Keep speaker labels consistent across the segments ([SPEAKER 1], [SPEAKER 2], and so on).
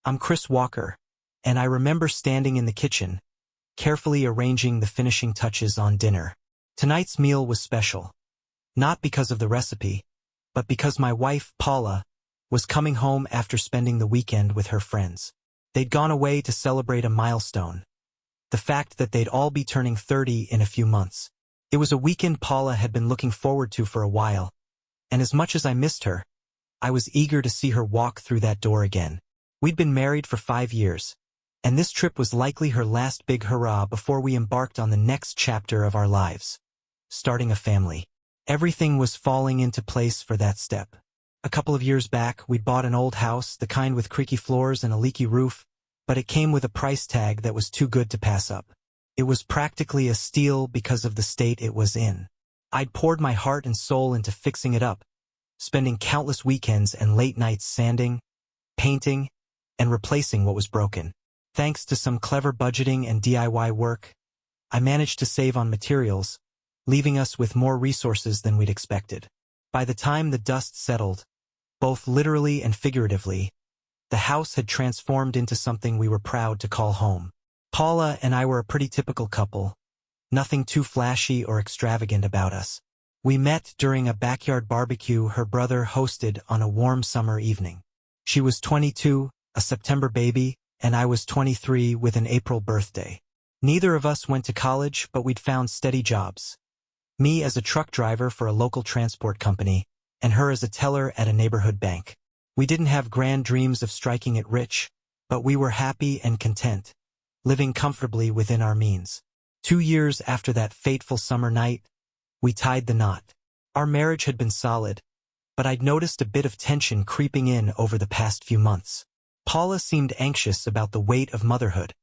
[SPEAKER 1] I'm Chris Walker, and I remember standing in the kitchen, carefully arranging the finishing touches on dinner. Tonight's meal was special, not because of the recipe, but because my wife, Paula, was coming home after spending the weekend with her friends. They'd gone away to celebrate a milestone, the fact that they'd all be turning 30 in a few months. It was a weekend Paula had been looking forward to for a while, and as much as I missed her, I was eager to see her walk through that door again. We'd been married for 5 years, and this trip was likely her last big hurrah before we embarked on the next chapter of our lives, starting a family. Everything was falling into place for that step. A couple of years back, we'd bought an old house, the kind with creaky floors and a leaky roof, but it came with a price tag that was too good to pass up. It was practically a steal because of the state it was in. I'd poured my heart and soul into fixing it up, spending countless weekends and late nights sanding, painting, and replacing what was broken. Thanks to some clever budgeting and DIY work, I managed to save on materials, leaving us with more resources than we'd expected. By the time the dust settled, both literally and figuratively, the house had transformed into something we were proud to call home. Paula and I were a pretty typical couple, nothing too flashy or extravagant about us. We met during a backyard barbecue her brother hosted on a warm summer evening. She was 22, a September baby, and I was 23 with an April birthday. Neither of us went to college, but we'd found steady jobs. Me as a truck driver for a local transport company, and her as a teller at a neighborhood bank. We didn't have grand dreams of striking it rich, but we were happy and content, living comfortably within our means. 2 years after that fateful summer night, we tied the knot. Our marriage had been solid, but I'd noticed a bit of tension creeping in over the past few months. Paula seemed anxious about the weight of motherhood,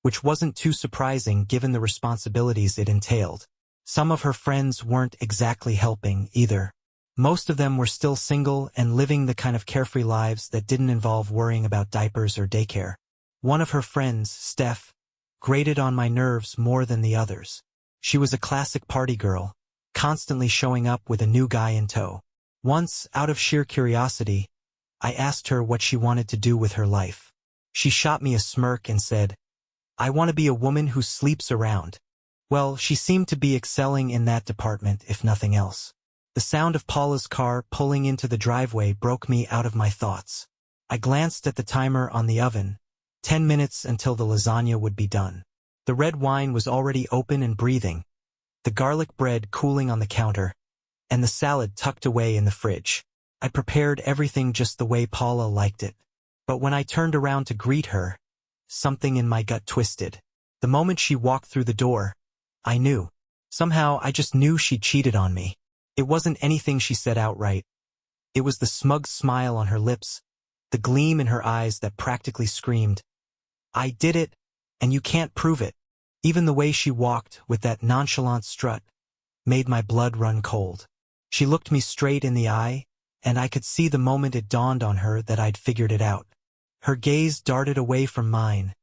[SPEAKER 1] which wasn't too surprising given the responsibilities it entailed. Some of her friends weren't exactly helping either. Most of them were still single and living the kind of carefree lives that didn't involve worrying about diapers or daycare. One of her friends, Steph, grated on my nerves more than the others. She was a classic party girl, constantly showing up with a new guy in tow. Once, out of sheer curiosity, I asked her what she wanted to do with her life. She shot me a smirk and said, "I want to be a woman who sleeps around." Well, she seemed to be excelling in that department, if nothing else. The sound of Paula's car pulling into the driveway broke me out of my thoughts. I glanced at the timer on the oven, 10 minutes until the lasagna would be done. The red wine was already open and breathing, the garlic bread cooling on the counter, and the salad tucked away in the fridge. I prepared everything just the way Paula liked it. But when I turned around to greet her, something in my gut twisted. The moment she walked through the door, I knew. Somehow, I just knew she cheated on me. It wasn't anything she said outright. It was the smug smile on her lips, the gleam in her eyes that practically screamed, "I did it, and you can't prove it." Even the way she walked, with that nonchalant strut, made my blood run cold. She looked me straight in the eye, and I could see the moment it dawned on her that I'd figured it out. Her gaze darted away from mine,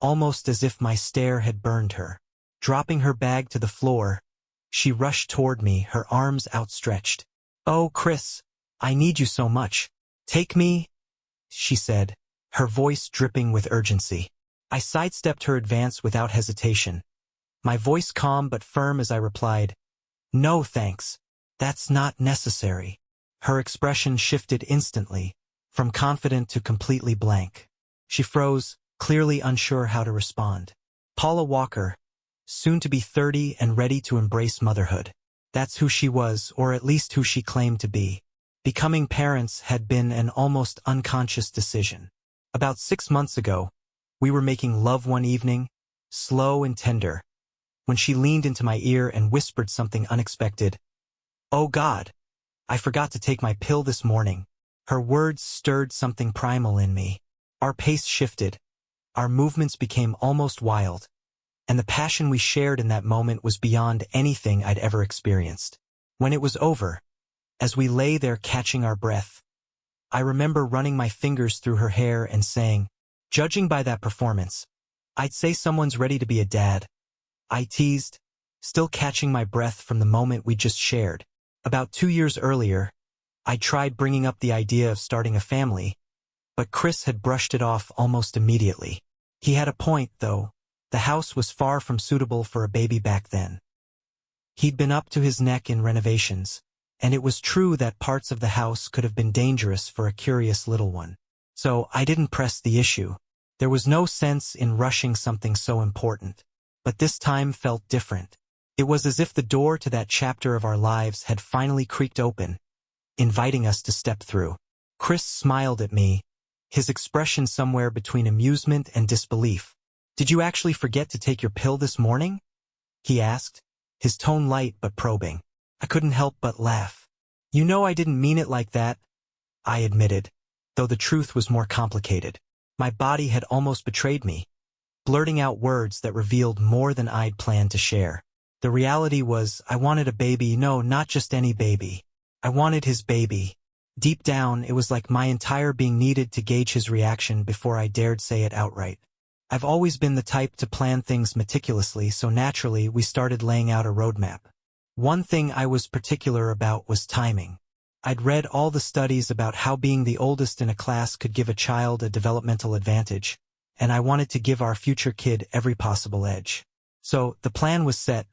[SPEAKER 1] almost as if my stare had burned her. Dropping her bag to the floor, she rushed toward me, her arms outstretched. "Oh, Chris, I need you so much. Take me," she said, her voice dripping with urgency. I sidestepped her advance without hesitation, my voice calm but firm as I replied, "No thanks, that's not necessary." Her expression shifted instantly, from confident to completely blank. She froze, clearly unsure how to respond. Paula Walker, soon to be 30 and ready to embrace motherhood. That's who she was, or at least who she claimed to be. Becoming parents had been an almost unconscious decision. About 6 months ago, we were making love one evening, slow and tender, when she leaned into my ear and whispered something unexpected. "Oh God, I forgot to take my pill this morning." Her words stirred something primal in me. Our pace shifted, our movements became almost wild, and the passion we shared in that moment was beyond anything I'd ever experienced. When it was over, as we lay there catching our breath, I remember running my fingers through her hair and saying, "Judging by that performance, I'd say someone's ready to be a dad." I teased, still catching my breath from the moment we just shared. About 2 years earlier, I tried bringing up the idea of starting a family, But Chris had brushed it off almost immediately. He had a point, though. The house was far from suitable for a baby back then. He'd been up to his neck in renovations, and it was true that parts of the house could have been dangerous for a curious little one. So I didn't press the issue. There was no sense in rushing something so important. But this time felt different. It was as if the door to that chapter of our lives had finally creaked open, inviting us to step through. Chris smiled at me, his expression somewhere between amusement and disbelief. "Did you actually forget to take your pill this morning?" he asked, his tone light but probing. I couldn't help but laugh. "You know I didn't mean it like that," I admitted, though the truth was more complicated. My body had almost betrayed me, blurting out words that revealed more than I'd planned to share. The reality was, I wanted a baby. No, not just any baby. I wanted his baby. Deep down, it was like my entire being needed to gauge his reaction before I dared say it outright. I've always been the type to plan things meticulously, so naturally we started laying out a roadmap. One thing I was particular about was timing. I'd read all the studies about how being the oldest in a class could give a child a developmental advantage, and I wanted to give our future kid every possible edge. So, the plan was set.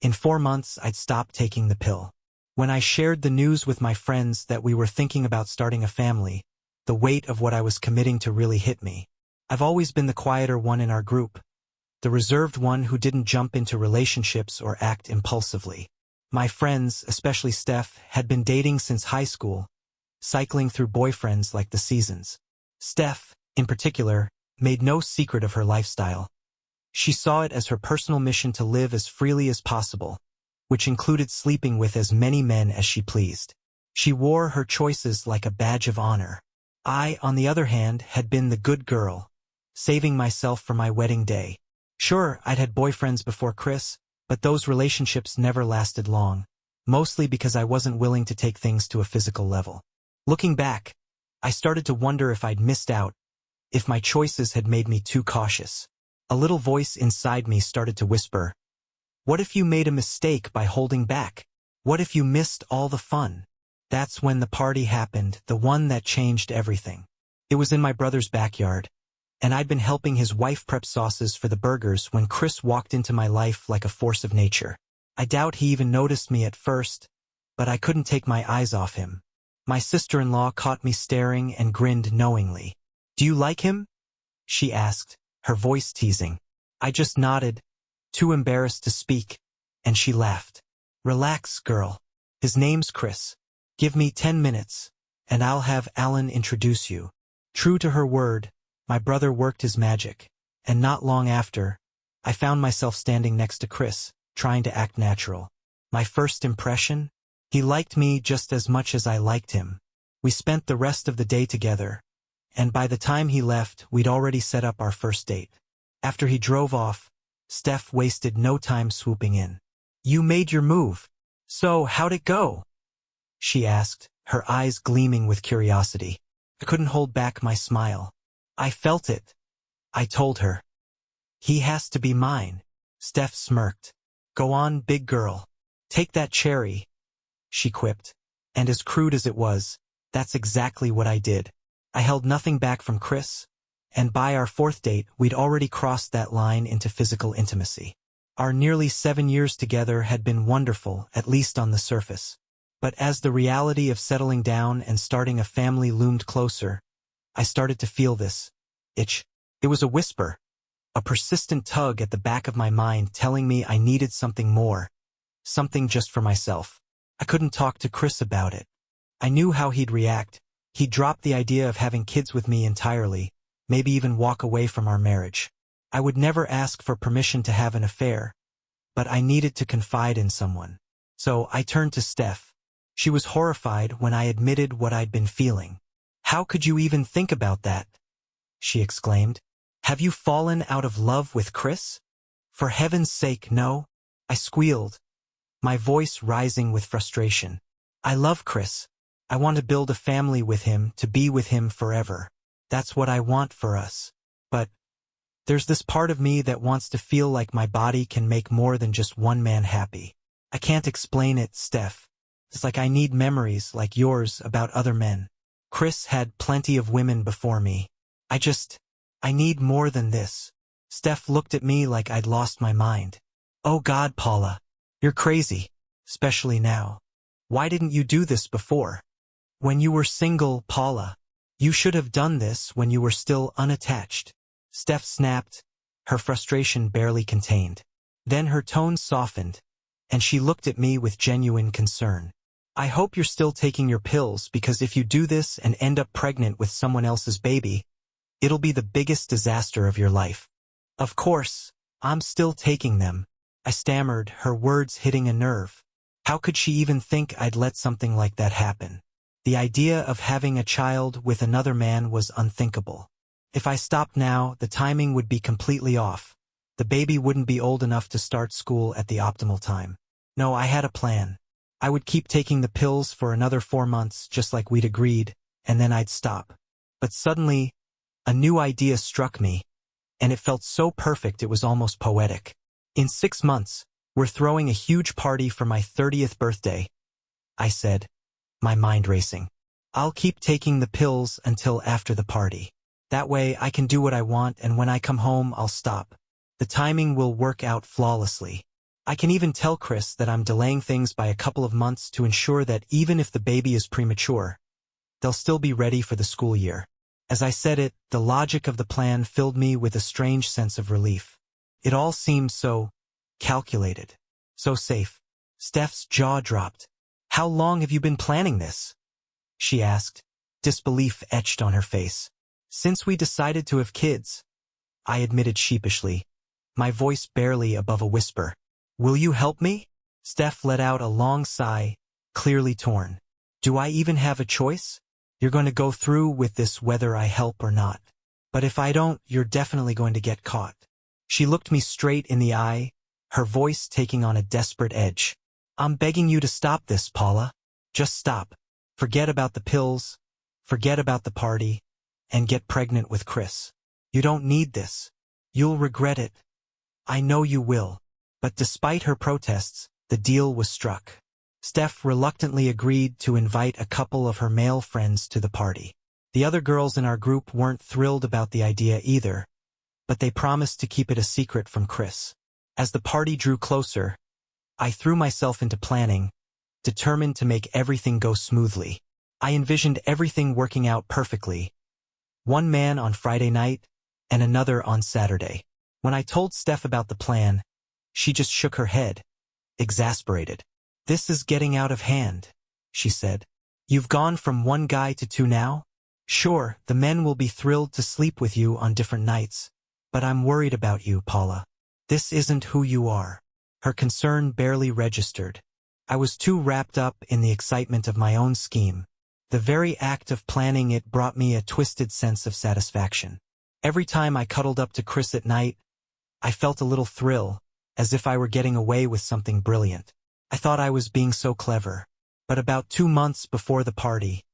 [SPEAKER 1] In 4 months, I'd stop taking the pill. When I shared the news with my friends that we were thinking about starting a family, the weight of what I was committing to really hit me. I've always been the quieter one in our group, the reserved one who didn't jump into relationships or act impulsively. My friends, especially Steph, had been dating since high school, cycling through boyfriends like the seasons. Steph, in particular, made no secret of her lifestyle. She saw it as her personal mission to live as freely as possible, which included sleeping with as many men as she pleased. She wore her choices like a badge of honor. I, on the other hand, had been the good girl, saving myself for my wedding day. Sure, I'd had boyfriends before Chris, but those relationships never lasted long, mostly because I wasn't willing to take things to a physical level. Looking back, I started to wonder if I'd missed out, if my choices had made me too cautious. A little voice inside me started to whisper, "What if you made a mistake by holding back? What if you missed all the fun?" That's when the party happened, the one that changed everything. It was in my brother's backyard, and I'd been helping his wife prep sauces for the burgers when Chris walked into my life like a force of nature. I doubt he even noticed me at first, but I couldn't take my eyes off him. My sister-in-law caught me staring and grinned knowingly. "Do you like him?" she asked, her voice teasing. I just nodded, too embarrassed to speak, and she laughed. "Relax, girl. His name's Chris. Give me 10 minutes, and I'll have Alan introduce you." True to her word, my brother worked his magic, and not long after, I found myself standing next to Chris, trying to act natural. My first impression? He liked me just as much as I liked him. We spent the rest of the day together, and by the time he left, we'd already set up our first date. After he drove off, Steph wasted no time swooping in. "You made your move. So, how'd it go?" she asked, her eyes gleaming with curiosity. I couldn't hold back my smile. "I felt it," I told her. "He has to be mine." Steph smirked. "Go on, big girl. Take that cherry," she quipped. And as crude as it was, that's exactly what I did. I held nothing back from Chris, and by our 4th date, we'd already crossed that line into physical intimacy. Our nearly 7 years together had been wonderful, at least on the surface. But as the reality of settling down and starting a family loomed closer, I started to feel this itch. It was a whisper, a persistent tug at the back of my mind telling me I needed something more, something just for myself. I couldn't talk to Chris about it. I knew how he'd react. He'd drop the idea of having kids with me entirely, maybe even walk away from our marriage. I would never ask for permission to have an affair, but I needed to confide in someone. So I turned to Steph. She was horrified when I admitted what I'd been feeling. "How could you even think about that?" she exclaimed. "Have you fallen out of love with Chris?" "For heaven's sake, no," I squealed, my voice rising with frustration. "I love Chris. I want to build a family with him, to be with him forever. That's what I want for us. But there's this part of me that wants to feel like my body can make more than just one man happy. I can't explain it, Steph. It's like I need memories like yours about other men. Chris had plenty of women before me. I need more than this. Steph looked at me like I'd lost my mind. Oh God, Paula. You're crazy. Especially now. Why didn't you do this before? When you were single, Paula. You should have done this when you were still unattached. Steph snapped, her frustration barely contained. Then her tone softened, and she looked at me with genuine concern. I hope you're still taking your pills, because if you do this and end up pregnant with someone else's baby, it'll be the biggest disaster of your life. Of course, I'm still taking them, I stammered, her words hitting a nerve. How could she even think I'd let something like that happen? The idea of having a child with another man was unthinkable. If I stopped now, the timing would be completely off. The baby wouldn't be old enough to start school at the optimal time. No, I had a plan. I would keep taking the pills for another 4 months, just like we'd agreed, and then I'd stop. But suddenly, a new idea struck me, and it felt so perfect it was almost poetic. In 6 months, we're throwing a huge party for my 30th birthday, I said, my mind racing. I'll keep taking the pills until after the party. That way I can do what I want, and when I come home I'll stop. The timing will work out flawlessly. I can even tell Chris that I'm delaying things by a couple of months to ensure that even if the baby is premature, they'll still be ready for the school year. As I said it, the logic of the plan filled me with a strange sense of relief. It all seemed so calculated, so safe. Steph's jaw dropped. How long have you been planning this? She asked, disbelief etched on her face. Since we decided to have kids, I admitted sheepishly, my voice barely above a whisper. Will you help me? Steph let out a long sigh, clearly torn. Do I even have a choice? You're going to go through with this whether I help or not. But if I don't, you're definitely going to get caught. She looked me straight in the eye, her voice taking on a desperate edge. I'm begging you to stop this, Paula. Just stop. Forget about the pills, forget about the party, and get pregnant with Chris. You don't need this. You'll regret it. I know you will. But despite her protests, the deal was struck. Steph reluctantly agreed to invite a couple of her male friends to the party. The other girls in our group weren't thrilled about the idea either, but they promised to keep it a secret from Chris. As the party drew closer, I threw myself into planning, determined to make everything go smoothly. I envisioned everything working out perfectly. One man on Friday night, and another on Saturday. When I told Steph about the plan, she just shook her head, exasperated. This is getting out of hand, she said. You've gone from one guy to 2 now? Sure, the men will be thrilled to sleep with you on different nights, but I'm worried about you, Paula. This isn't who you are. Her concern barely registered. I was too wrapped up in the excitement of my own scheme. The very act of planning it brought me a twisted sense of satisfaction. Every time I cuddled up to Chris at night, I felt a little thrill, as if I were getting away with something brilliant. I thought I was being so clever. But about 2 months before the party,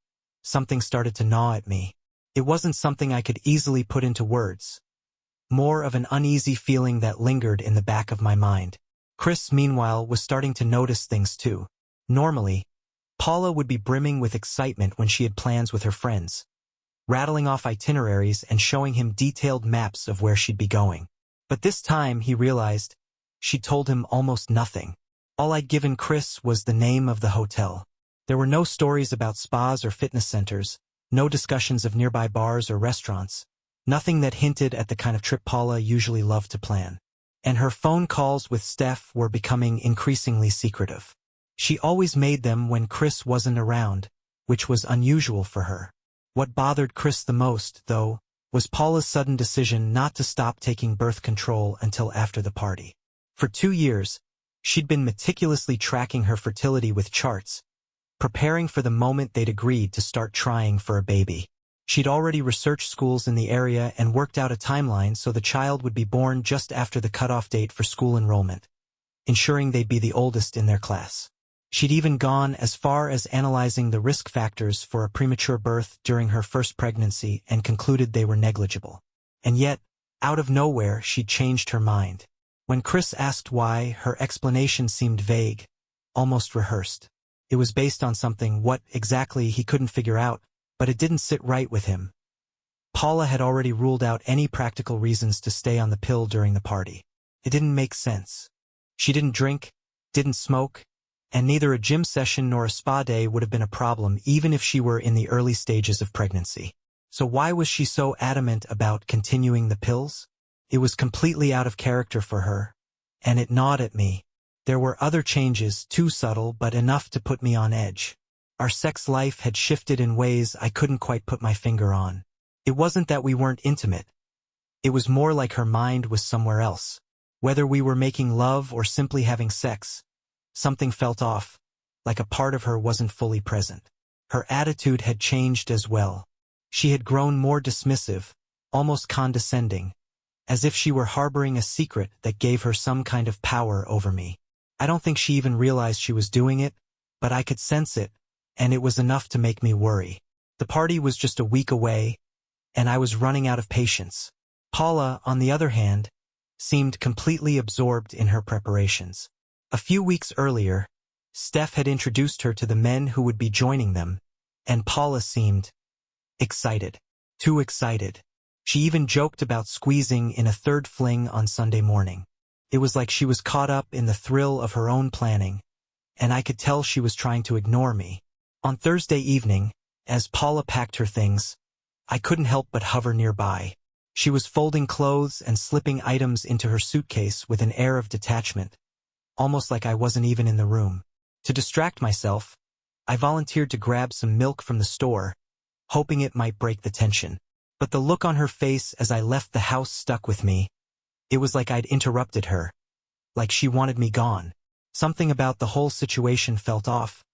[SPEAKER 1] something started to gnaw at me. It wasn't something I could easily put into words. More of an uneasy feeling that lingered in the back of my mind. Chris, meanwhile, was starting to notice things too. Normally, Paula would be brimming with excitement when she had plans with her friends, rattling off itineraries and showing him detailed maps of where she'd be going. But this time, he realized, she'd told him almost nothing. All I'd given Chris was the name of the hotel. There were no stories about spas or fitness centers, no discussions of nearby bars or restaurants, nothing that hinted at the kind of trip Paula usually loved to plan. And her phone calls with Steph were becoming increasingly secretive. She always made them when Chris wasn't around, which was unusual for her. What bothered Chris the most, though, was Paula's sudden decision not to stop taking birth control until after the party. For 2 years, she'd been meticulously tracking her fertility with charts, preparing for the moment they'd agreed to start trying for a baby. She'd already researched schools in the area and worked out a timeline so the child would be born just after the cutoff date for school enrollment, ensuring they'd be the oldest in their class. She'd even gone as far as analyzing the risk factors for a premature birth during her first pregnancy and concluded they were negligible. And yet, out of nowhere, she'd changed her mind. When Chris asked why, her explanation seemed vague, almost rehearsed. It was based on something, what exactly he couldn't figure out, but it didn't sit right with him. Paula had already ruled out any practical reasons to stay on the pill during the party. It didn't make sense. She didn't drink, didn't smoke, and neither a gym session nor a spa day would have been a problem even if she were in the early stages of pregnancy. So why was she so adamant about continuing the pills? It was completely out of character for her, and it gnawed at me. There were other changes, too subtle but enough to put me on edge. Our sex life had shifted in ways I couldn't quite put my finger on. It wasn't that we weren't intimate. It was more like her mind was somewhere else. Whether we were making love or simply having sex, something felt off, like a part of her wasn't fully present. Her attitude had changed as well. She had grown more dismissive, almost condescending, as if she were harboring a secret that gave her some kind of power over me. I don't think she even realized she was doing it, but I could sense it, and it was enough to make me worry. The party was just a week away, and I was running out of patience. Paula, on the other hand, seemed completely absorbed in her preparations. A few weeks earlier, Steph had introduced her to the men who would be joining them, and Paula seemed excited. Too excited. She even joked about squeezing in a third fling on Sunday morning. It was like she was caught up in the thrill of her own planning, and I could tell she was trying to ignore me. On Thursday evening, as Paula packed her things, I couldn't help but hover nearby. She was folding clothes and slipping items into her suitcase with an air of detachment, almost like I wasn't even in the room. To distract myself, I volunteered to grab some milk from the store, hoping it might break the tension. But the look on her face as I left the house stuck with me. It was like I'd interrupted her, like she wanted me gone. Something about the whole situation felt off,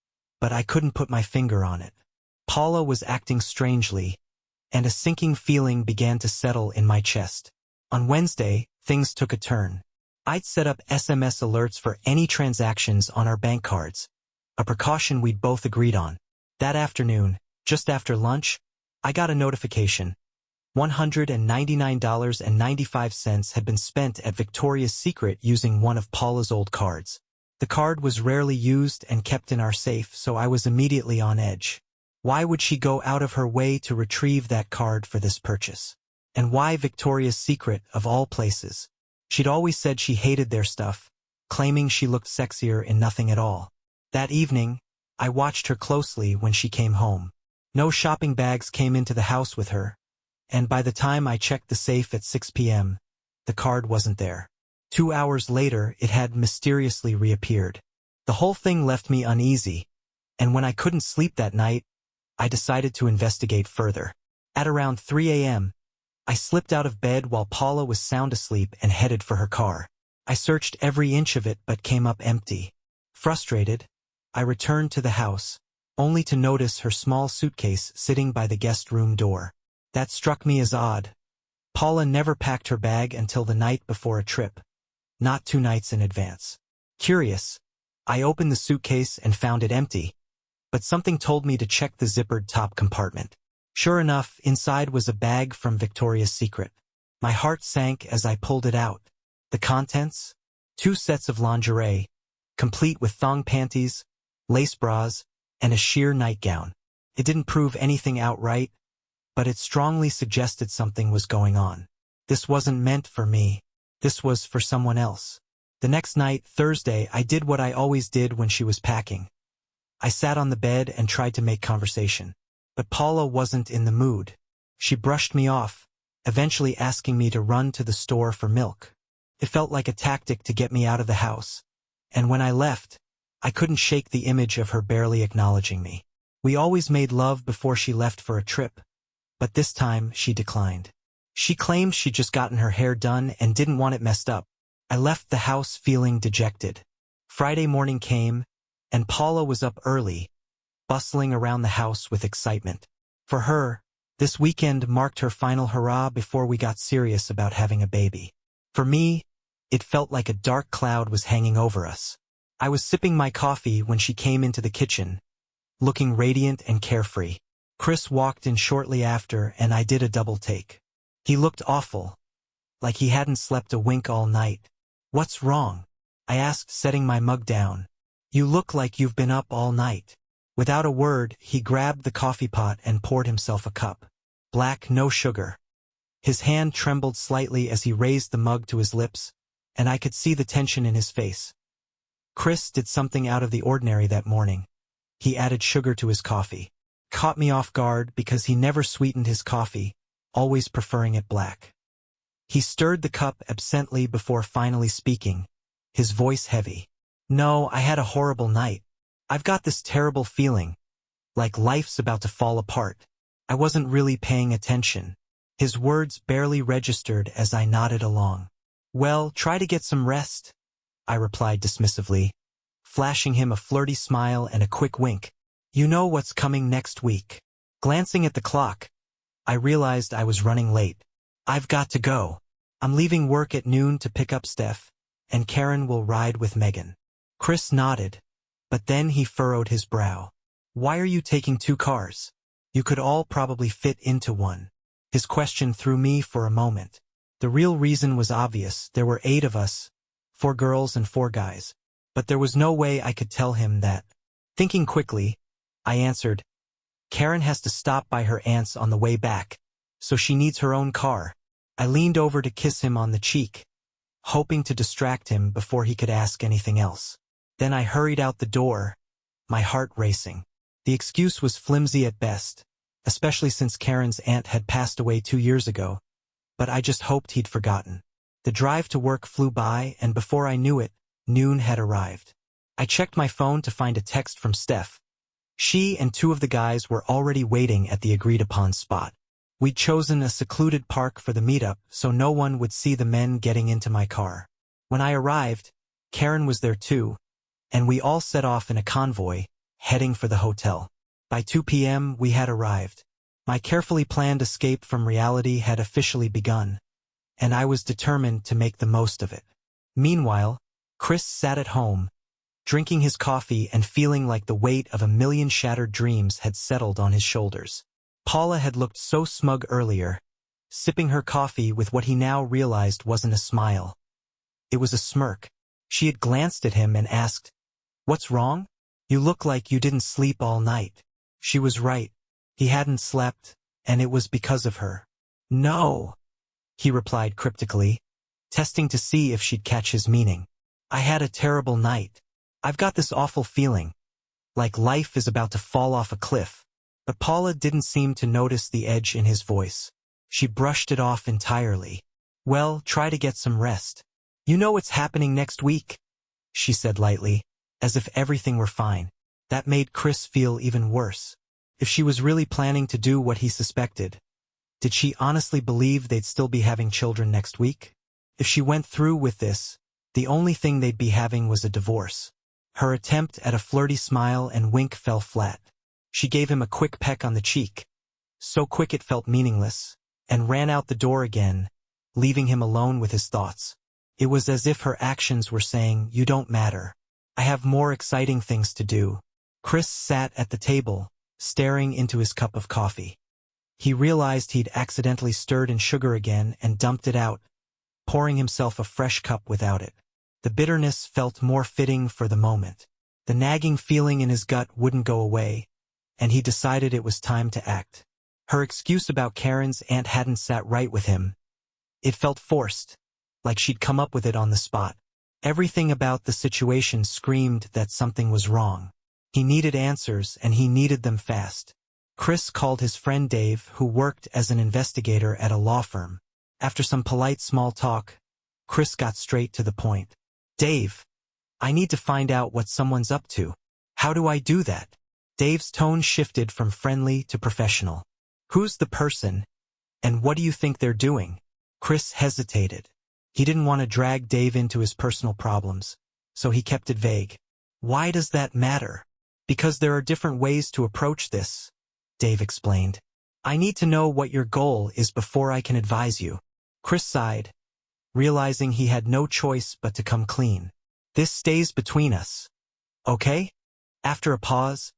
[SPEAKER 1] but I couldn't put my finger on it. Paula was acting strangely, and a sinking feeling began to settle in my chest. On Wednesday, things took a turn. I'd set up SMS alerts for any transactions on our bank cards, a precaution we'd both agreed on. That afternoon, just after lunch, I got a notification. $199.95 had been spent at Victoria's Secret using one of Paula's old cards. The card was rarely used and kept in our safe, so I was immediately on edge. Why would she go out of her way to retrieve that card for this purchase? And why Victoria's Secret, of all places? She'd always said she hated their stuff, claiming she looked sexier in nothing at all. That evening, I watched her closely when she came home. No shopping bags came into the house with her, and by the time I checked the safe at 6 p.m., the card wasn't there. 2 hours later, it had mysteriously reappeared. The whole thing left me uneasy, and when I couldn't sleep that night, I decided to investigate further. At around 3 a.m., I slipped out of bed while Paula was sound asleep and headed for her car. I searched every inch of it but came up empty. Frustrated, I returned to the house, only to notice her small suitcase sitting by the guest room door. That struck me as odd. Paula never packed her bag until the night before a trip, not 2 nights in advance. Curious, I opened the suitcase and found it empty, but something told me to check the zippered top compartment. Sure enough, inside was a bag from Victoria's Secret. My heart sank as I pulled it out. The contents? 2 sets of lingerie, complete with thong panties, lace bras, and a sheer nightgown. It didn't prove anything outright, but it strongly suggested something was going on. This wasn't meant for me. This was for someone else. The next night, Thursday, I did what I always did when she was packing. I sat on the bed and tried to make conversation. But Paula wasn't in the mood. She brushed me off, eventually asking me to run to the store for milk. It felt like a tactic to get me out of the house. And when I left, I couldn't shake the image of her barely acknowledging me. We always made love before she left for a trip, but this time she declined. She claimed she'd just gotten her hair done and didn't want it messed up. I left the house feeling dejected. Friday morning came, and Paula was up early, bustling around the house with excitement. For her, this weekend marked her final hurrah before we got serious about having a baby. For me, it felt like a dark cloud was hanging over us. I was sipping my coffee when she came into the kitchen, looking radiant and carefree. Chris walked in shortly after, and I did a double take. He looked awful, like he hadn't slept a wink all night. "What's wrong?" I asked, setting my mug down. "You look like you've been up all night." Without a word, he grabbed the coffee pot and poured himself a cup. Black, no sugar. His hand trembled slightly as he raised the mug to his lips, and I could see the tension in his face. Chris did something out of the ordinary that morning. He added sugar to his coffee. Caught me off guard because he never sweetened his coffee, always preferring it black. He stirred the cup absently before finally speaking, his voice heavy. No, I had a horrible night. I've got this terrible feeling, like life's about to fall apart. I wasn't really paying attention. His words barely registered as I nodded along. Well, try to get some rest, I replied dismissively, flashing him a flirty smile and a quick wink. You know what's coming next week. Glancing at the clock, I realized I was running late. I've got to go. I'm leaving work at noon to pick up Steph, and Karen will ride with Megan. Chris nodded, but then he furrowed his brow. Why are you taking 2 cars? You could all probably fit into one. His question threw me for a moment. The real reason was obvious. There were 8 of us, 4 girls and 4 guys. But there was no way I could tell him that. Thinking quickly, I answered, Karen has to stop by her aunt's on the way back, so she needs her own car. I leaned over to kiss him on the cheek, hoping to distract him before he could ask anything else. Then I hurried out the door, my heart racing. The excuse was flimsy at best, especially since Karen's aunt had passed away 2 years ago, but I just hoped he'd forgotten. The drive to work flew by, and before I knew it, noon had arrived. I checked my phone to find a text from Steph. She and 2 of the guys were already waiting at the agreed-upon spot. We'd chosen a secluded park for the meetup, so no one would see the men getting into my car. When I arrived, Karen was there too, and we all set off in a convoy, heading for the hotel. By 2 p.m. we had arrived. My carefully planned escape from reality had officially begun, and I was determined to make the most of it. Meanwhile, Chris sat at home, drinking his coffee and feeling like the weight of a million shattered dreams had settled on his shoulders. Paula had looked so smug earlier, sipping her coffee with what he now realized wasn't a smile. It was a smirk. She had glanced at him and asked, "What's wrong? You look like you didn't sleep all night." She was right. He hadn't slept, and it was because of her. "No," he replied cryptically, testing to see if she'd catch his meaning. "I had a terrible night. I've got this awful feeling, like life is about to fall off a cliff." But Paula didn't seem to notice the edge in his voice. She brushed it off entirely. "Well, try to get some rest. You know what's happening next week," she said lightly, as if everything were fine. That made Chris feel even worse. If she was really planning to do what he suspected, did she honestly believe they'd still be having children next week? If she went through with this, the only thing they'd be having was a divorce. Her attempt at a flirty smile and wink fell flat. She gave him a quick peck on the cheek, so quick it felt meaningless, and ran out the door again, leaving him alone with his thoughts. It was as if her actions were saying, "You don't matter. I have more exciting things to do." Chris sat at the table, staring into his cup of coffee. He realized he'd accidentally stirred in sugar again and dumped it out, pouring himself a fresh cup without it. The bitterness felt more fitting for the moment. The nagging feeling in his gut wouldn't go away, and he decided it was time to act. Her excuse about Karen's aunt hadn't sat right with him. It felt forced, like she'd come up with it on the spot. Everything about the situation screamed that something was wrong. He needed answers, and he needed them fast. Chris called his friend Dave, who worked as an investigator at a law firm. After some polite small talk, Chris got straight to the point. "Dave, I need to find out what someone's up to. How do I do that?" Dave's tone shifted from friendly to professional. "Who's the person, and what do you think they're doing?" Chris hesitated. He didn't want to drag Dave into his personal problems, so he kept it vague. "Why does that matter?" "Because there are different ways to approach this," Dave explained. "I need to know what your goal is before I can advise you." Chris sighed, realizing he had no choice but to come clean. "This stays between us, okay?" After a pause,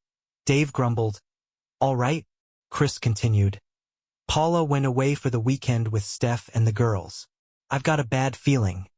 [SPEAKER 1] Dave grumbled, "All right," Chris continued. "Paula went away for the weekend with Steph and the girls. I've got a bad feeling,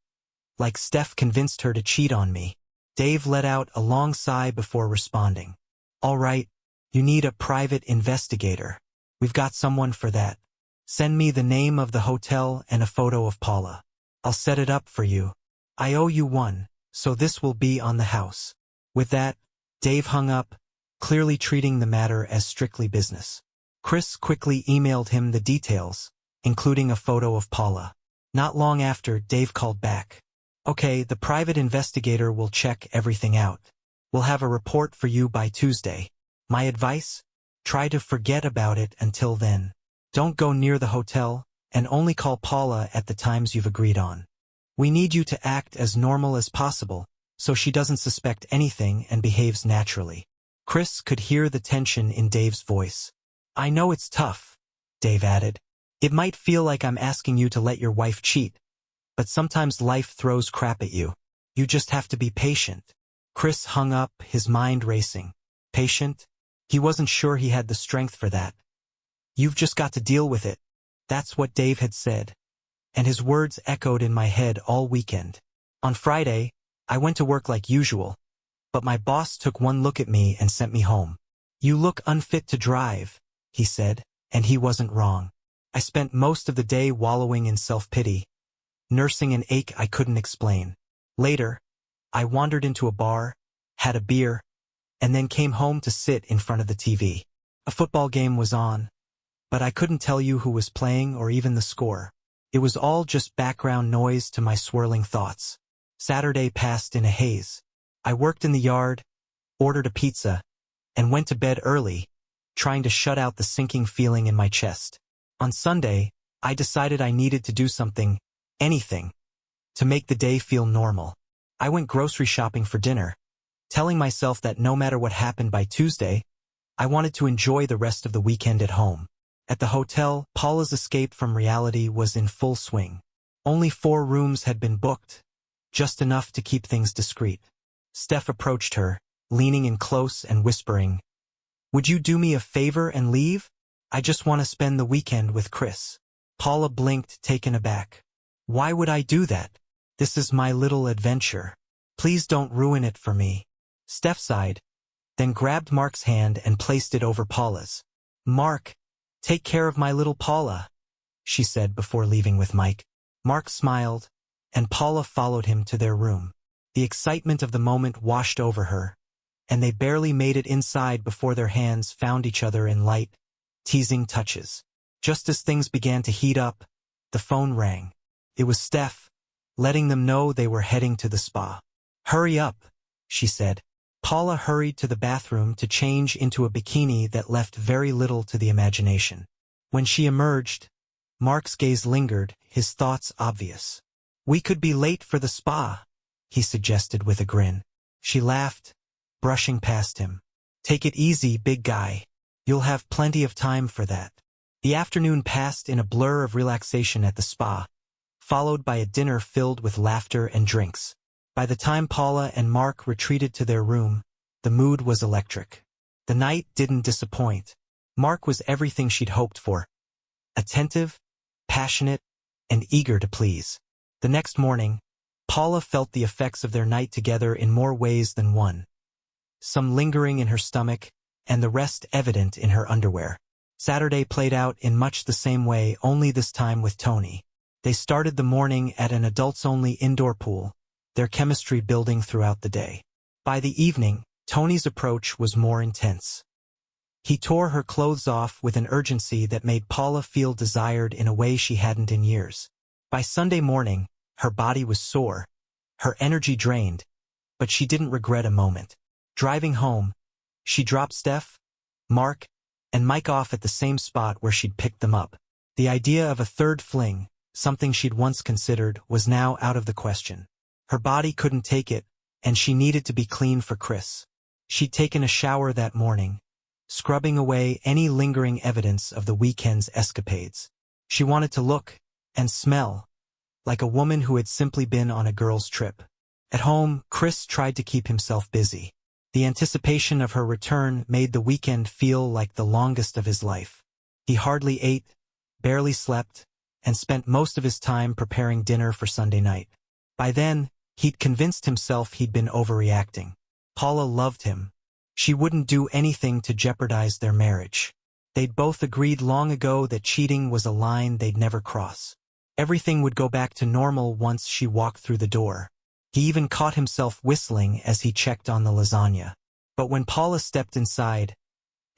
[SPEAKER 1] like Steph convinced her to cheat on me." Dave let out a long sigh before responding. All right, you need a private investigator. We've got someone for that. Send me the name of the hotel and a photo of Paula. I'll set it up for you. I owe you one, so this will be on the house. With that, Dave hung up, clearly treating the matter as strictly business. Chris quickly emailed him the details, including a photo of Paula. Not long after, Dave called back. Okay, the private investigator will check everything out. We'll have a report for you by Tuesday. My advice? Try to forget about it until then. Don't go near the hotel, and only call Paula at the times you've agreed on. We need you to act as normal as possible, so she doesn't suspect anything and behaves naturally. Chris could hear the tension in Dave's voice. I know it's tough, Dave added. It might feel like I'm asking you to let your wife cheat, but sometimes life throws crap at you. You just have to be patient. Chris hung up, his mind racing. Patient? He wasn't sure he had the strength for that. You've just got to deal with it. That's what Dave had said, and his words echoed in my head all weekend. On Friday, I went to work like usual, but my boss took one look at me and sent me home. You look unfit to drive, he said, and he wasn't wrong. I spent most of the day wallowing in self-pity, nursing an ache I couldn't explain. Later, I wandered into a bar, had a beer, and then came home to sit in front of the TV. A football game was on, but I couldn't tell you who was playing or even the score. It was all just background noise to my swirling thoughts. Saturday passed in a haze. I worked in the yard, ordered a pizza, and went to bed early, trying to shut out the sinking feeling in my chest. On Sunday, I decided I needed to do something, anything, to make the day feel normal. I went grocery shopping for dinner, telling myself that no matter what happened by Tuesday, I wanted to enjoy the rest of the weekend at home. At the hotel, Paula's escape from reality was in full swing. Only 4 rooms had been booked, just enough to keep things discreet. Steph approached her, leaning in close and whispering, "Would you do me a favor and leave? I just want to spend the weekend with Chris." Paula blinked, taken aback. "Why would I do that? This is my little adventure. Please don't ruin it for me." Steph sighed, then grabbed Mark's hand and placed it over Paula's. "Mark, take care of my little Paula," she said before leaving with Mike. Mark smiled, and Paula followed him to their room. The excitement of the moment washed over her, and they barely made it inside before their hands found each other in light, teasing touches. Just as things began to heat up, the phone rang. It was Steph, letting them know they were heading to the spa. "Hurry up," she said. Paula hurried to the bathroom to change into a bikini that left very little to the imagination. When she emerged, Mark's gaze lingered, his thoughts obvious. "We could be late for the spa," he suggested with a grin. She laughed, brushing past him. "Take it easy, big guy. You'll have plenty of time for that." The afternoon passed in a blur of relaxation at the spa, followed by a dinner filled with laughter and drinks. By the time Paula and Mark retreated to their room, the mood was electric. The night didn't disappoint. Mark was everything she'd hoped for. Attentive, passionate, and eager to please. The next morning, Paula felt the effects of their night together in more ways than one. Some lingering in her stomach, and the rest evident in her underwear. Saturday played out in much the same way, only this time with Tony. They started the morning at an adults-only indoor pool, their chemistry building throughout the day. By the evening, Tony's approach was more intense. He tore her clothes off with an urgency that made Paula feel desired in a way she hadn't in years. By Sunday morning, her body was sore, her energy drained, but she didn't regret a moment. Driving home, she dropped Steph, Mark, and Mike off at the same spot where she'd picked them up. The idea of a third fling, something she'd once considered, was now out of the question. Her body couldn't take it, and she needed to be clean for Chris. She'd taken a shower that morning, scrubbing away any lingering evidence of the weekend's escapades. She wanted to look and smell like a woman who had simply been on a girl's trip. At home, Chris tried to keep himself busy. The anticipation of her return made the weekend feel like the longest of his life. He hardly ate, barely slept, and spent most of his time preparing dinner for Sunday night. By then, he'd convinced himself he'd been overreacting. Paula loved him, She wouldn't do anything to jeopardize their marriage. They'd both agreed long ago that cheating was a line they'd never cross. Everything would go back to normal once she walked through the door. He even caught himself whistling as he checked on the lasagna. But when Paula stepped inside,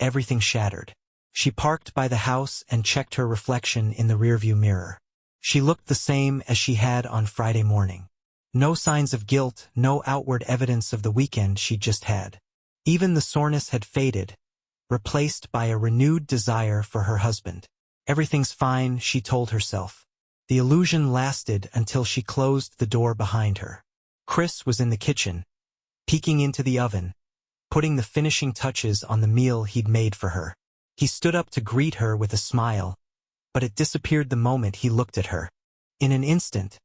[SPEAKER 1] everything shattered. She parked by the house and checked her reflection in the rearview mirror. She looked the same as she had on Friday morning. No signs of guilt, no outward evidence of the weekend she'd just had. Even the soreness had faded, replaced by a renewed desire for her husband. Everything's fine, she told herself. The illusion lasted until she closed the door behind her. Chris was in the kitchen, peeking into the oven, putting the finishing touches on the meal he'd made for her. He stood up to greet her with a smile, but it disappeared the moment he looked at her. In an instant,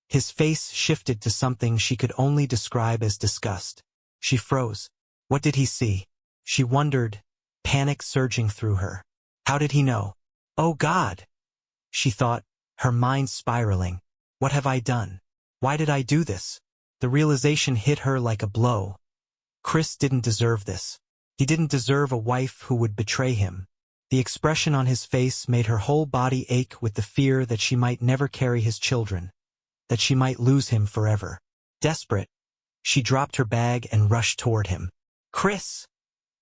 [SPEAKER 1] his face shifted to something she could only describe as disgust. She froze. What did he see? She wondered, panic surging through her. How did he know? Oh God! She thought, her mind spiraling. What have I done? Why did I do this? The realization hit her like a blow. Chris didn't deserve this. He didn't deserve a wife who would betray him. The expression on his face made her whole body ache with the fear that she might never carry his children, that she might lose him forever. Desperate, she dropped her bag and rushed toward him. Chris!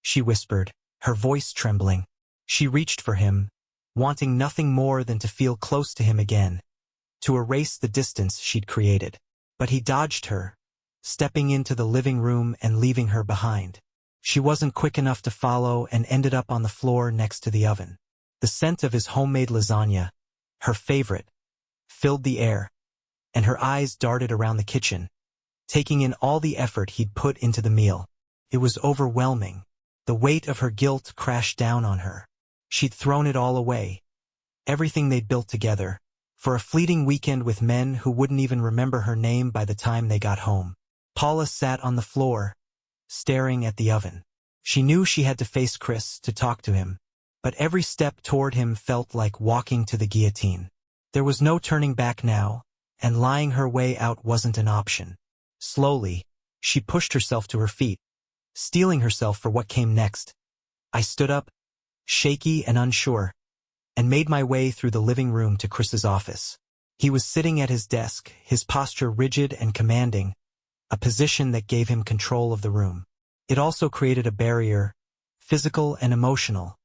[SPEAKER 1] She whispered, her voice trembling. She reached for him, wanting nothing more than to feel close to him again, to erase the distance she'd created. But he dodged her, stepping into the living room and leaving her behind. She wasn't quick enough to follow and ended up on the floor next to the oven. The scent of his homemade lasagna, her favorite, filled the air, and her eyes darted around the kitchen, taking in all the effort he'd put into the meal. It was overwhelming. The weight of her guilt crashed down on her. She'd thrown it all away, everything they'd built together, for a fleeting weekend with men who wouldn't even remember her name by the time they got home. Paula sat on the floor, staring at the oven. She knew she had to face Chris to talk to him, but every step toward him felt like walking to the guillotine. There was no turning back now, and lying her way out wasn't an option. Slowly, she pushed herself to her feet, steeling herself for what came next. I stood up, shaky and unsure, and made my way through the living room to Chris's office. He was sitting at his desk, his posture rigid and commanding, a position that gave him control of the room. It also created a barrier, physical and emotional,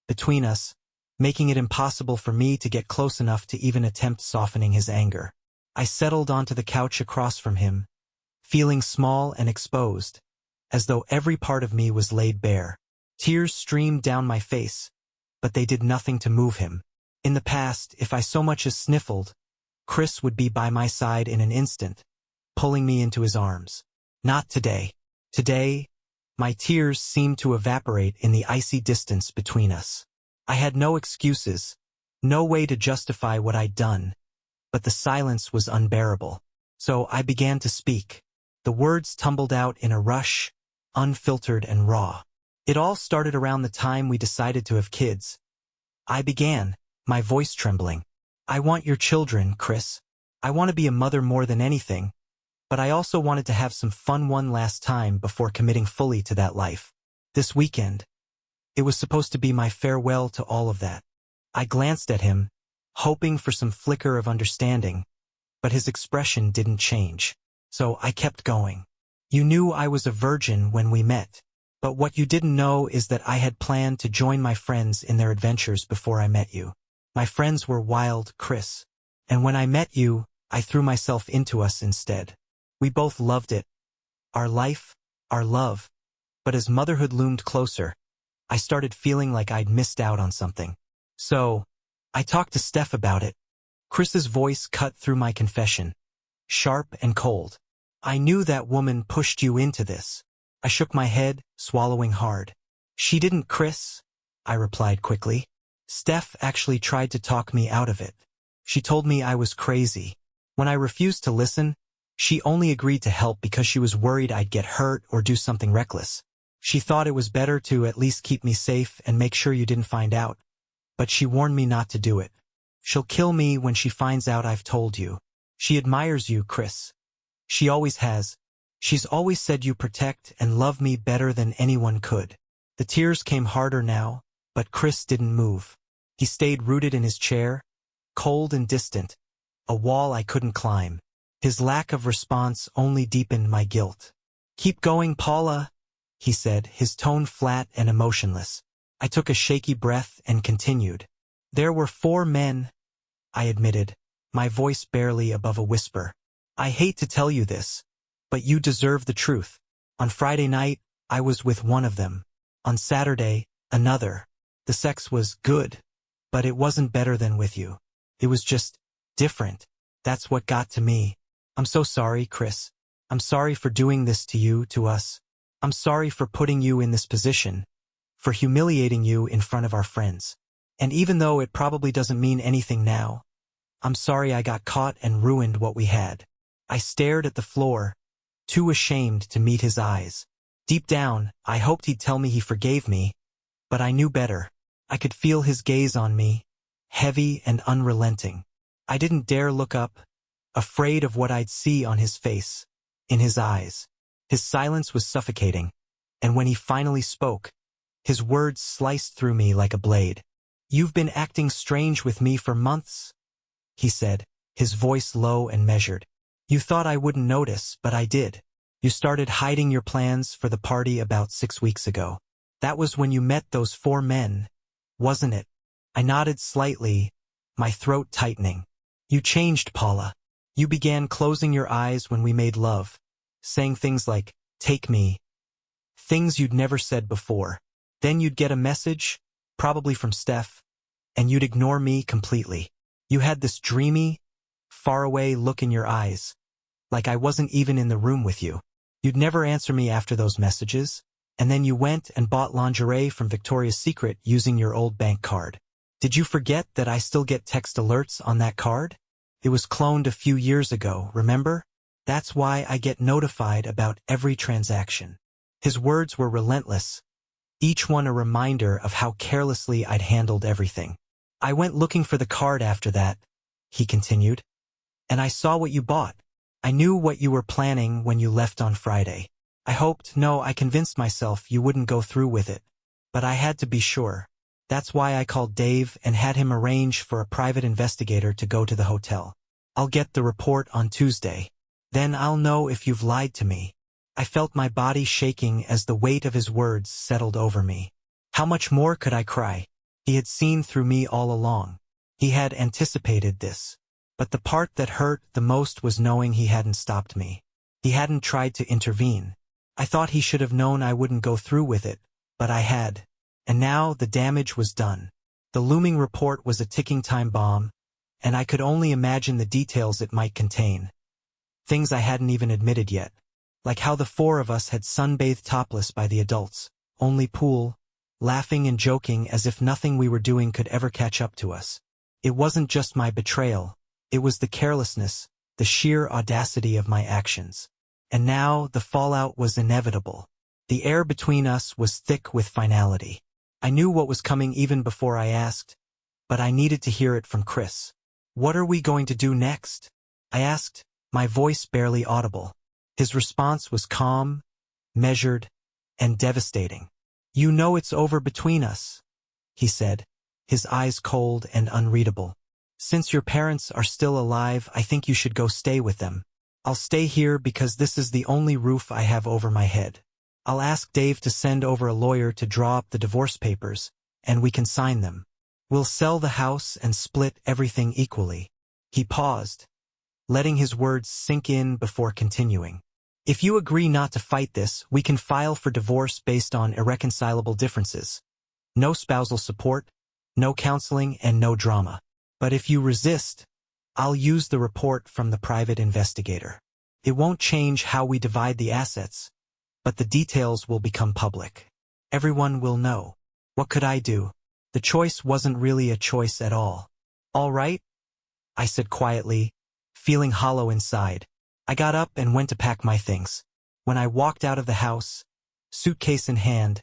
[SPEAKER 1] between us, making it impossible for me to get close enough to even attempt softening his anger. I settled onto the couch across from him, feeling small and exposed, as though every part of me was laid bare. Tears streamed down my face, but they did nothing to move him. In the past, if I so much as sniffled, Chris would be by my side in an instant, pulling me into his arms. Not today. Today, my tears seemed to evaporate in the icy distance between us. I had no excuses, no way to justify what I'd done, but the silence was unbearable. So I began to speak. The words tumbled out in a rush, unfiltered and raw. It all started around the time we decided to have kids. I began, my voice trembling. I want your children, Chris. I want to be a mother more than anything, but I also wanted to have some fun one last time before committing fully to that life. This weekend, it was supposed to be my farewell to all of that. I glanced at him, hoping for some flicker of understanding, but his expression didn't change. So I kept going. You knew I was a virgin when we met, but what you didn't know is that I had planned to join my friends in their adventures before I met you. My friends were wild, Chris, and when I met you, I threw myself into us instead. We both loved it, our life, our love, but as motherhood loomed closer, I started feeling like I'd missed out on something. So, I talked to Steph about it. Chris's voice cut through my confession, sharp and cold. I knew that woman pushed you into this. I shook my head, swallowing hard. She didn't, Chris, I replied quickly. Steph actually tried to talk me out of it. She told me I was crazy. When I refused to listen, she only agreed to help because she was worried I'd get hurt or do something reckless. She thought it was better to at least keep me safe and make sure you didn't find out. But she warned me not to do it. She'll kill me when she finds out I've told you. She admires you, Chris. She always has. She's always said you protect and love me better than anyone could. The tears came harder now, but Chris didn't move. He stayed rooted in his chair, cold and distant, a wall I couldn't climb. His lack of response only deepened my guilt. "Keep going, Paula," he said, his tone flat and emotionless. I took a shaky breath and continued. "There were 4 men," I admitted, my voice barely above a whisper. "I hate to tell you this, but you deserve the truth. On Friday night, I was with one of them. On Saturday, another. The sex was good, but it wasn't better than with you. It was just different. That's what got to me. I'm so sorry, Chris. I'm sorry for doing this to you, to us. I'm sorry for putting you in this position, for humiliating you in front of our friends. And even though it probably doesn't mean anything now, I'm sorry I got caught and ruined what we had." I stared at the floor, too ashamed to meet his eyes. Deep down, I hoped he'd tell me he forgave me, but I knew better. I could feel his gaze on me, heavy and unrelenting. I didn't dare look up, afraid of what I'd see on his face, in his eyes. His silence was suffocating, and when he finally spoke, his words sliced through me like a blade. "You've been acting strange with me for months," he said, his voice low and measured. "You thought I wouldn't notice, but I did. You started hiding your plans for the party about 6 weeks ago. That was when you met those 4 men, wasn't it?" I nodded slightly, my throat tightening. "You changed, Paula. You began closing your eyes when we made love, saying things like, 'Take me,' things you'd never said before. Then you'd get a message, probably from Steph, and you'd ignore me completely. You had this dreamy, faraway look in your eyes, like I wasn't even in the room with you. You'd never answer me after those messages, and then you went and bought lingerie from Victoria's Secret using your old bank card. Did you forget that I still get text alerts on that card? It was cloned a few years ago, remember? That's why I get notified about every transaction." His words were relentless, each one a reminder of how carelessly I'd handled everything. "I went looking for the card after that," he continued, "and I saw what you bought. I knew what you were planning when you left on Friday. I convinced myself you wouldn't go through with it, but I had to be sure. That's why I called Dave and had him arrange for a private investigator to go to the hotel. I'll get the report on Tuesday. Then I'll know if you've lied to me." I felt my body shaking as the weight of his words settled over me. How much more could I cry? He had seen through me all along. He had anticipated this. But the part that hurt the most was knowing he hadn't stopped me. He hadn't tried to intervene. I thought he should have known I wouldn't go through with it, but I had. And now the damage was done. The looming report was a ticking time bomb, and I could only imagine the details it might contain. Things I hadn't even admitted yet. Like how the 4 of us had sunbathed topless by the adults, only pool, laughing and joking as if nothing we were doing could ever catch up to us. It wasn't just my betrayal. It was the carelessness, the sheer audacity of my actions. And now the fallout was inevitable. The air between us was thick with finality. I knew what was coming even before I asked, but I needed to hear it from Chris. "What are we going to do next?" I asked, my voice barely audible. His response was calm, measured, and devastating. "You know it's over between us," he said, his eyes cold and unreadable. "Since your parents are still alive, I think you should go stay with them. I'll stay here because this is the only roof I have over my head. I'll ask Dave to send over a lawyer to draw up the divorce papers, and we can sign them. We'll sell the house and split everything equally." He paused, letting his words sink in before continuing. "If you agree not to fight this, we can file for divorce based on irreconcilable differences. No spousal support, no counseling, and no drama. But if you resist, I'll use the report from the private investigator. It won't change how we divide the assets, but the details will become public. Everyone will know." What could I do? The choice wasn't really a choice at all. "All right," I said quietly, feeling hollow inside. I got up and went to pack my things. When I walked out of the house, suitcase in hand,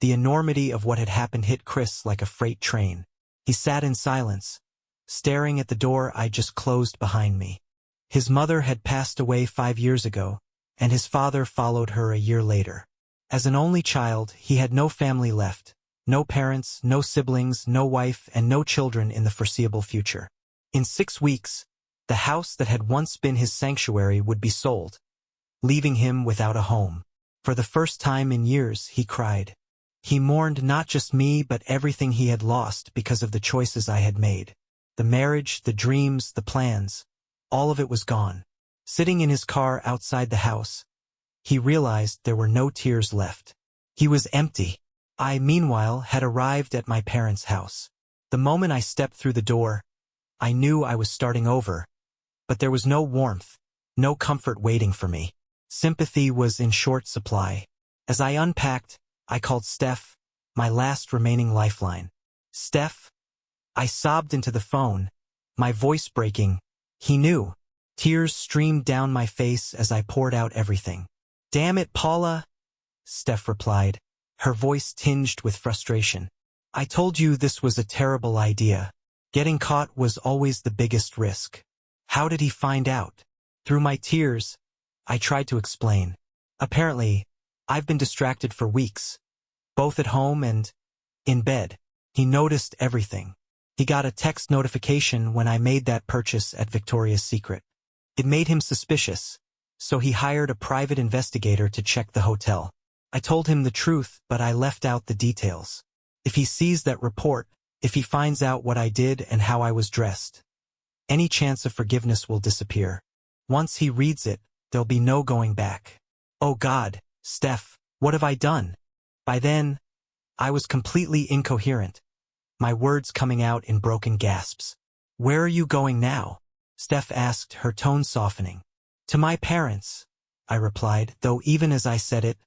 [SPEAKER 1] the enormity of what had happened hit Chris like a freight train. He sat in silence, staring at the door I just closed behind me. His mother had passed away 5 years ago, and his father followed her a year later. As an only child, he had no family left, no parents, no siblings, no wife, and no children in the foreseeable future. In 6 weeks, the house that had once been his sanctuary would be sold, leaving him without a home. For the first time in years, he cried. He mourned not just me but everything he had lost because of the choices I had made. The marriage, the dreams, the plans, all of it was gone. Sitting in his car outside the house, he realized there were no tears left. He was empty. I, meanwhile, had arrived at my parents' house. The moment I stepped through the door, I knew I was starting over, but there was no warmth, no comfort waiting for me. Sympathy was in short supply. As I unpacked, I called Steph, my last remaining lifeline. Steph? I sobbed into the phone, my voice breaking. He knew. Tears streamed down my face as I poured out everything. "Damn it, Paula," Steph replied, her voice tinged with frustration. "I told you this was a terrible idea. Getting caught was always the biggest risk. How did he find out?" Through my tears, I tried to explain. "Apparently, I've been distracted for weeks, both at home and in bed." He noticed everything. He got a text notification when I made that purchase at Victoria's Secret. It made him suspicious, so he hired a private investigator to check the hotel. I told him the truth, but I left out the details. If he sees that report, if he finds out what I did and how I was dressed, any chance of forgiveness will disappear. Once he reads it, there'll be no going back. Oh God, Steph, what have I done? By then, I was completely incoherent, my words coming out in broken gasps. "Where are you going now?" Steph asked, her tone softening. "To my parents," I replied, though even as I said it,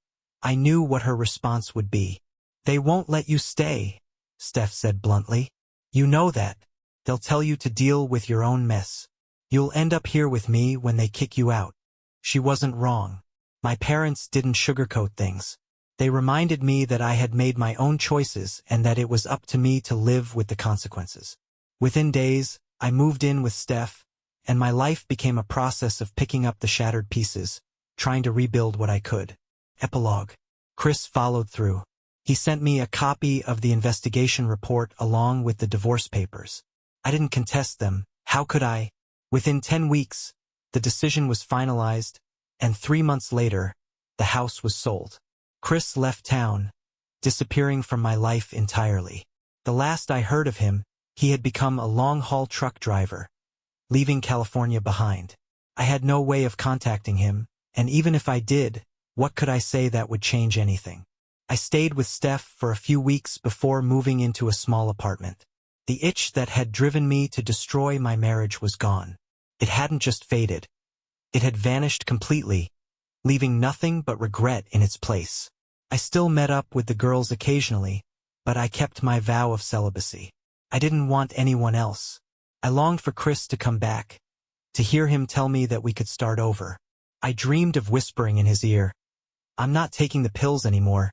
[SPEAKER 1] I knew what her response would be. "They won't let you stay," Steph said bluntly. "You know that. They'll tell you to deal with your own mess. You'll end up here with me when they kick you out." She wasn't wrong. My parents didn't sugarcoat things. They reminded me that I had made my own choices and that it was up to me to live with the consequences. Within days, I moved in with Steph, and my life became a process of picking up the shattered pieces, trying to rebuild what I could. Epilogue. Chris followed through. He sent me a copy of the investigation report along with the divorce papers. I didn't contest them. How could I? Within 10 weeks, the decision was finalized, and 3 months later, the house was sold. Chris left town, disappearing from my life entirely. The last I heard of him, he had become a long-haul truck driver, leaving California behind. I had no way of contacting him, and even if I did, what could I say that would change anything? I stayed with Steph for a few weeks before moving into a small apartment. The itch that had driven me to destroy my marriage was gone. It hadn't just faded. It had vanished completely, leaving nothing but regret in its place. I still met up with the girls occasionally, but I kept my vow of celibacy. I didn't want anyone else. I longed for Chris to come back, to hear him tell me that we could start over. I dreamed of whispering in his ear, "I'm not taking the pills anymore."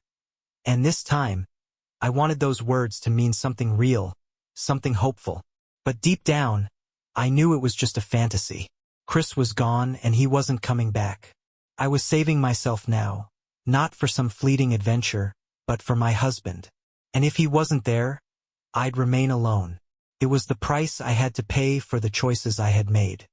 [SPEAKER 1] And this time, I wanted those words to mean something real, something hopeful. But deep down, I knew it was just a fantasy. Chris was gone and he wasn't coming back. I was saving myself now, not for some fleeting adventure, but for my husband. And if he wasn't there, I'd remain alone. It was the price I had to pay for the choices I had made.